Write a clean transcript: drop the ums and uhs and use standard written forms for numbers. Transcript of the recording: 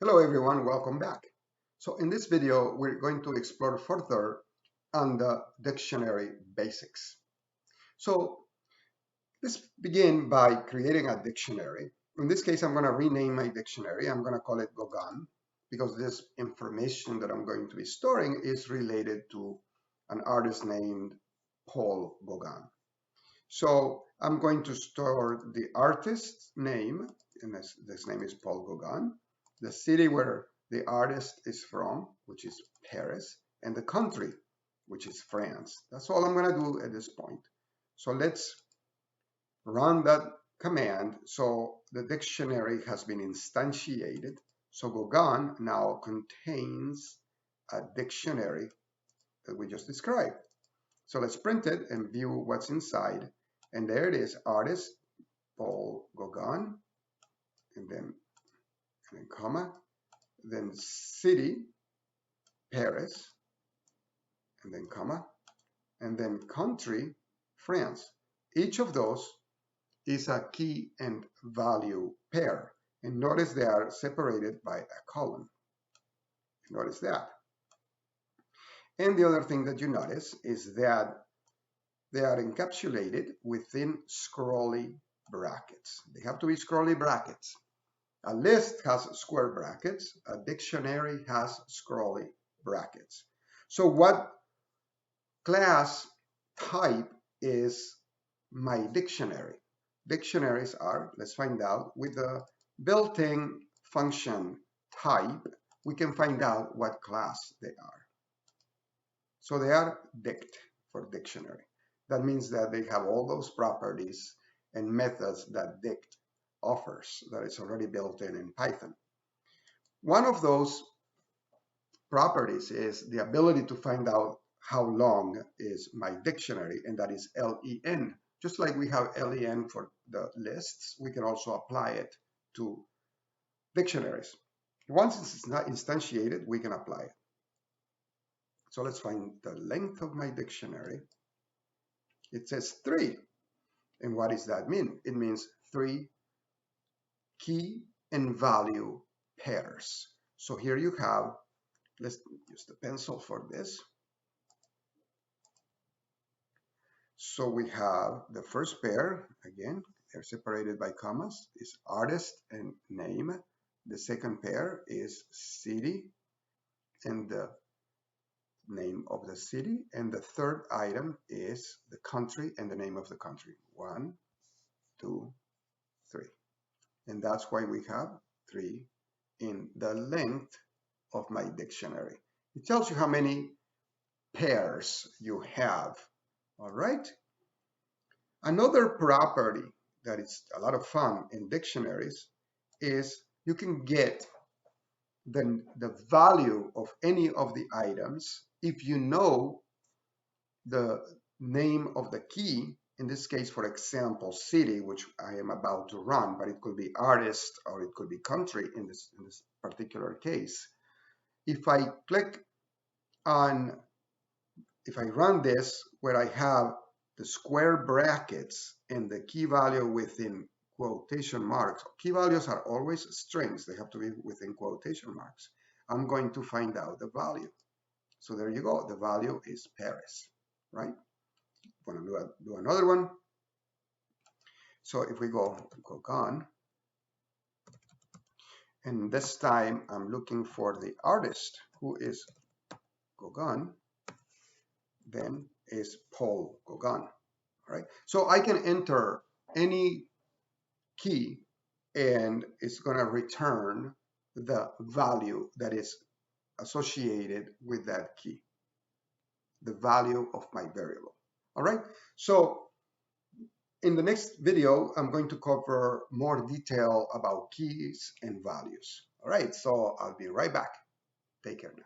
Hello everyone, welcome back. So in this video, we're going to explore further on the dictionary basics. So let's begin by creating a dictionary. In this case, I'm going to rename my dictionary. I'm going to call it Gauguin because this information that I'm going to be storing is related to an artist named Paul Gauguin. So I'm going to store the artist's name, and this name is Paul Gauguin, the city where the artist is from, which is Paris, and the country, which is France. That's all I'm going to do at this point. So let's run that command. So the dictionary has been instantiated. So Gauguin now contains a dictionary that we just described. So let's print it and view what's inside. And there it is, artist Paul Gauguin, and then comma, then city, Paris, and then comma, and then country, France. Each of those is a key and value pair. And notice they are separated by a colon. Notice that. And the other thing that you notice is that they are encapsulated within scrolly brackets. They have to be scrolly brackets. A list has square brackets. A dictionary has scrolly brackets. So what class type is my dictionary? Dictionaries are, let's find out, with the built-in function type, we can find out what class they are. So they are dict for dictionary. That means that they have all those properties and methods that dict offers that is already built in Python. One of those properties is the ability to find out how long is my dictionary, and that is len. Just like we have len for the lists, we can also apply it to dictionaries. Once it's not instantiated, we can apply it. So let's find the length of my dictionary. It says 3. And what does that mean? It means 3 key and value pairs. So here you have, let's use the pencil for this. So we have the first pair, again, they're separated by commas, is artist and name. The second pair is city and the name of the city. And the third item is the country and the name of the country. 1, 2, 3. And that's why we have 3 in the length of my dictionary. It tells you how many pairs you have. All right. Another property that is a lot of fun in dictionaries is you can get the value of any of the items if you know the name of the key. In this case, for example, city, which I am about to run, but it could be artist or it could be country in this particular case. If I click on, if I run this where I have the square brackets and the key value within quotation marks, key values are always strings, they have to be within quotation marks, I'm going to find out the value. So there you go, the value is Paris, right? I'm going to do another one. So if we go on, and this time I'm looking for the artist who is Gauguin, then is Paul Gauguin, right? So I can enter any key and it's going to return the value that is associated with that key, the value of my variable. All right, so in the next video, I'm going to cover more detail about keys and values. All right, so I'll be right back. Take care now.